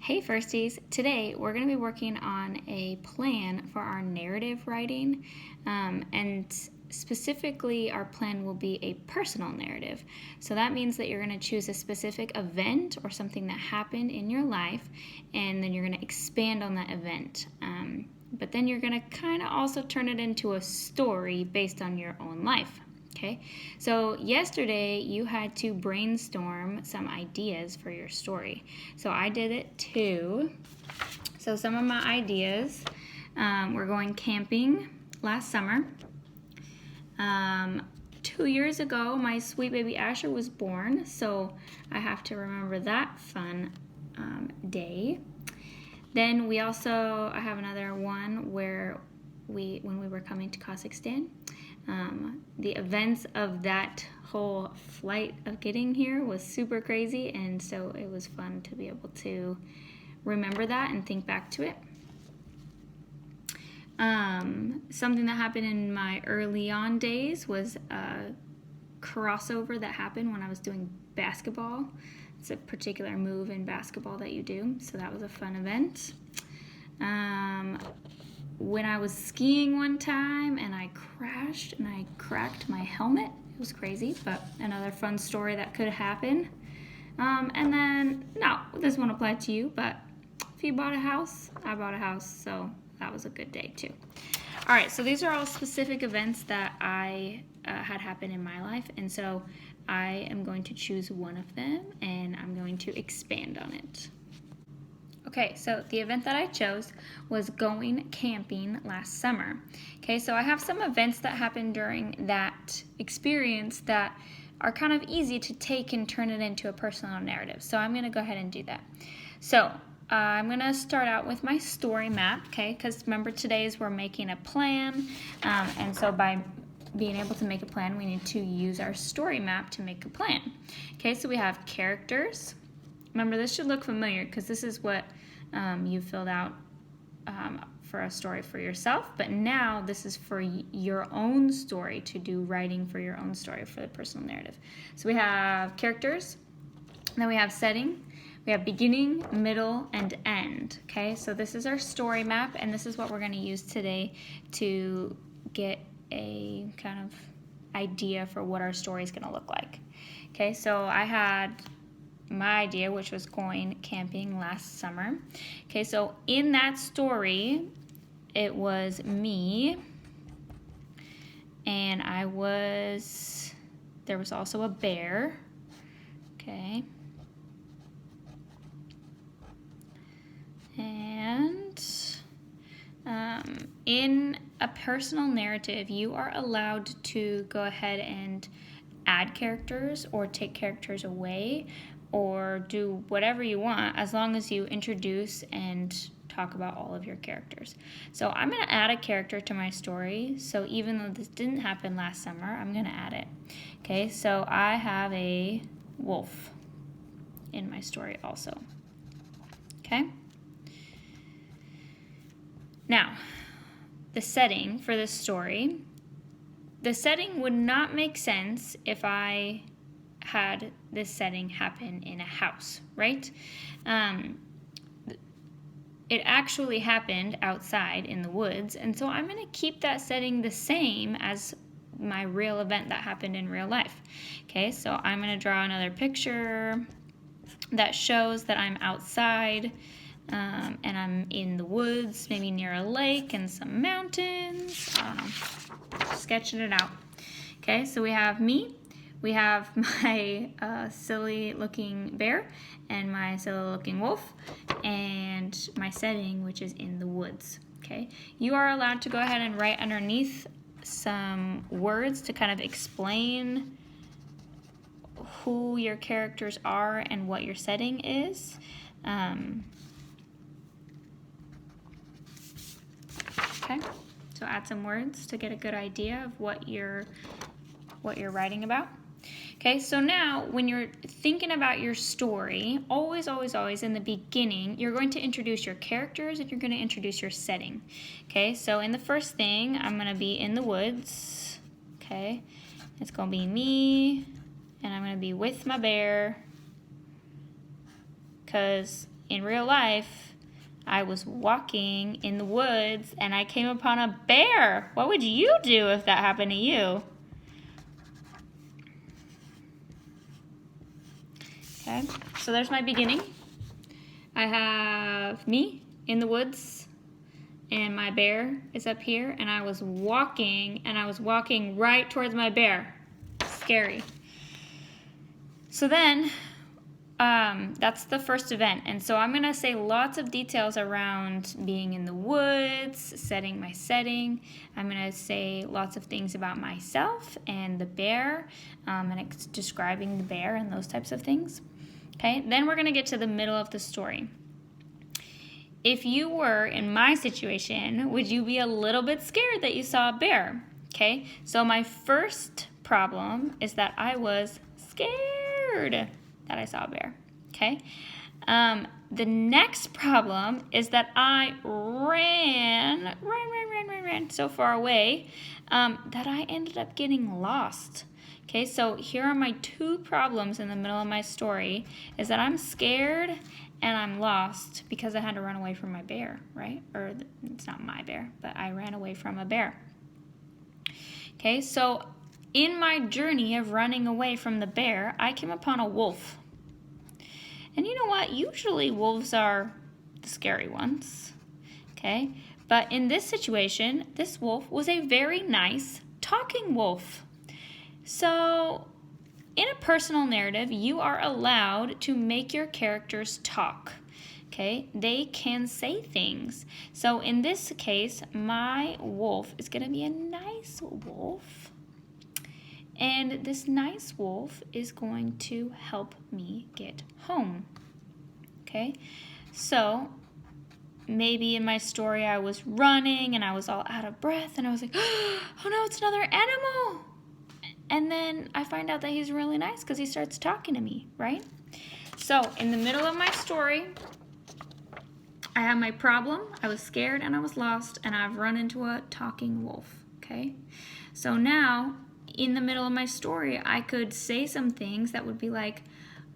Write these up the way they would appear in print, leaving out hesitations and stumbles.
Hey Firsties! Today we're going to be working on a plan for our narrative writing, and specifically our plan will be a personal narrative. So that means that you're going to choose a specific event or something that happened in your life, and then you're going to expand on that event. But then you're going to kind of also turn it into a story based on your own life. Okay, so yesterday you had to brainstorm some ideas for your story. So I did it too. So some of my ideas, we're going camping last summer. 2 years ago, my sweet baby Asher was born, so I have to remember that fun day. Then I have another one where when we were coming to Kazakhstan. The events of that whole flight of getting here was super crazy, and so it was fun to be able to remember that and think back to it. Something that happened in my early on days was a crossover that happened when I was doing basketball. It's a particular move in basketball that you do, so that was a fun event. When I was skiing one time and I crashed and I cracked my helmet. It was crazy, but another fun story that could happen. And then, no, this won't apply to you, but if you bought a house, I bought a house, so that was a good day too. All right, so these are all specific events that I had happen in my life, and so I am going to choose one of them and I'm going to expand on it. Okay, so the event that I chose was going camping last summer. Okay, so I have some events that happened during that experience that are kind of easy to take and turn it into a personal narrative. So I'm going to go ahead and do that. So I'm going to start out with my story map, okay, because remember today's we're making a plan, and so by being able to make a plan, we need to use our story map to make a plan. Okay, so we have characters. Remember, this should look familiar because this is what you filled out for a story for yourself, but now this is for your own story, to do writing for your own story for the personal narrative. So we have characters, then we have setting, we have beginning, middle, and end. Okay, so this is our story map, and this is what we're going to use today to get a kind of idea for what our story is going to look like. Okay, so I had my idea, which was going camping last summer. Okay, so in that story, it was me, and there was also a bear. Okay. And in a personal narrative, you are allowed to go ahead and add characters or take characters away, or do whatever you want as long as you introduce and talk about all of your characters. So I'm going to add a character to my story. So even though this didn't happen last summer, I'm going to add it. Okay, so I have a wolf in my story also. Okay. Now, the setting for this story. The setting would not make sense if I had this setting happen in a house, right? It actually happened outside in the woods, and so I'm going to keep that setting the same as my real event that happened in real life. Okay, so I'm going to draw another picture that shows that I'm outside, and I'm in the woods, maybe near a lake and some mountains. I don't know, sketching it out. Okay, so we have me. We have my silly looking bear and my silly looking wolf, and my setting, which is in the woods. Okay, you are allowed to go ahead and write underneath some words to kind of explain who your characters are and what your setting is. Okay, so add some words to get a good idea of what you're writing about. Okay, so now when you're thinking about your story, always in the beginning, you're going to introduce your characters and you're going to introduce your setting. Okay, so in the first thing, I'm going to be in the woods. Okay, it's going to be me, and I'm going to be with my bear, because in real life, I was walking in the woods and I came upon a bear. What would you do if that happened to you? Okay, so there's my beginning. I have me in the woods and my bear is up here, and I was walking right towards my bear. Scary. So then, that's the first event. And so I'm gonna say lots of details around being in the woods, setting my setting. I'm gonna say lots of things about myself and the bear, and describing the bear and those types of things. Okay, then we're gonna get to the middle of the story. If you were in my situation, would you be a little bit scared that you saw a bear? Okay, so my first problem is that I was scared that I saw a bear. Okay, the next problem is that I ran so far away that I ended up getting lost. Okay, so here are my two problems in the middle of my story, is that I'm scared and I'm lost because I had to run away from my bear, right? Or it's not my bear, but I ran away from a bear. Okay, so in my journey of running away from the bear, I came upon a wolf. And you know what? Usually wolves are the scary ones, okay? But in this situation, this wolf was a very nice talking wolf. So in a personal narrative, you are allowed to make your characters talk, okay? They can say things. So in this case, my wolf is going to be a nice wolf. And this nice wolf is going to help me get home, okay? So maybe in my story I was running and I was all out of breath and I was like, oh no, it's another animal. And then I find out that he's really nice because he starts talking to me, right? So in the middle of my story, I have my problem. I was scared and I was lost, and I've run into a talking wolf, okay? So now, in the middle of my story, I could say some things that would be like,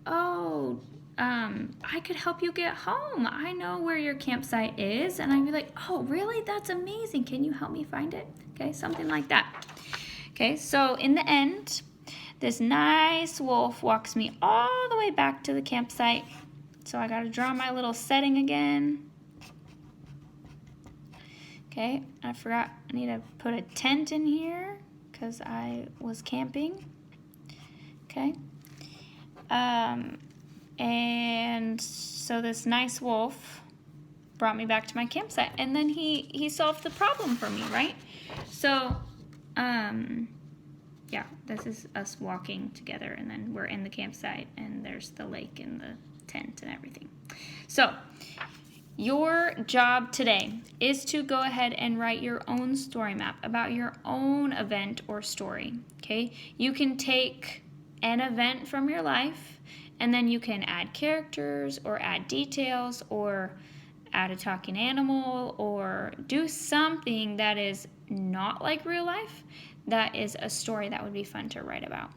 oh, I could help you get home. I know where your campsite is. And I'd be like, oh, really? That's amazing. Can you help me find it? Okay, something like that. Okay, so in the end, this nice wolf walks me all the way back to the campsite. So I gotta draw my little setting again. Okay, I forgot, I need to put a tent in here because I was camping. Okay, and so this nice wolf brought me back to my campsite, and then he solved the problem for me, right? So, yeah, this is us walking together, and then we're in the campsite, and there's the lake and the tent and everything. So, your job today is to go ahead and write your own story map about your own event or story, okay? You can take an event from your life, and then you can add characters or add details or add a talking animal or do something that is not like real life, that is a story that would be fun to write about.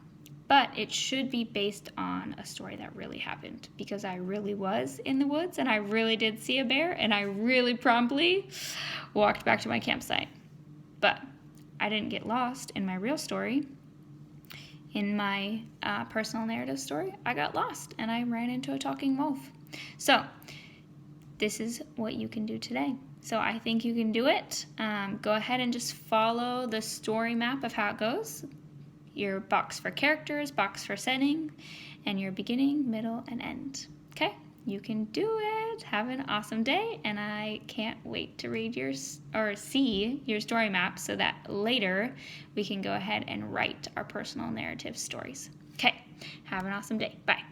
But it should be based on a story that really happened, because I really was in the woods and I really did see a bear and I really promptly walked back to my campsite. But I didn't get lost in my real story. In my personal narrative story, I got lost and I ran into a talking wolf. So this is what you can do today. So I think you can do it. Go ahead and just follow the story map of how it goes. Your box for characters, box for setting, and your beginning, middle, and end. Okay? You can do it. Have an awesome day, and I can't wait to read or see your story map so that later we can go ahead and write our personal narrative stories. Okay? Have an awesome day. Bye.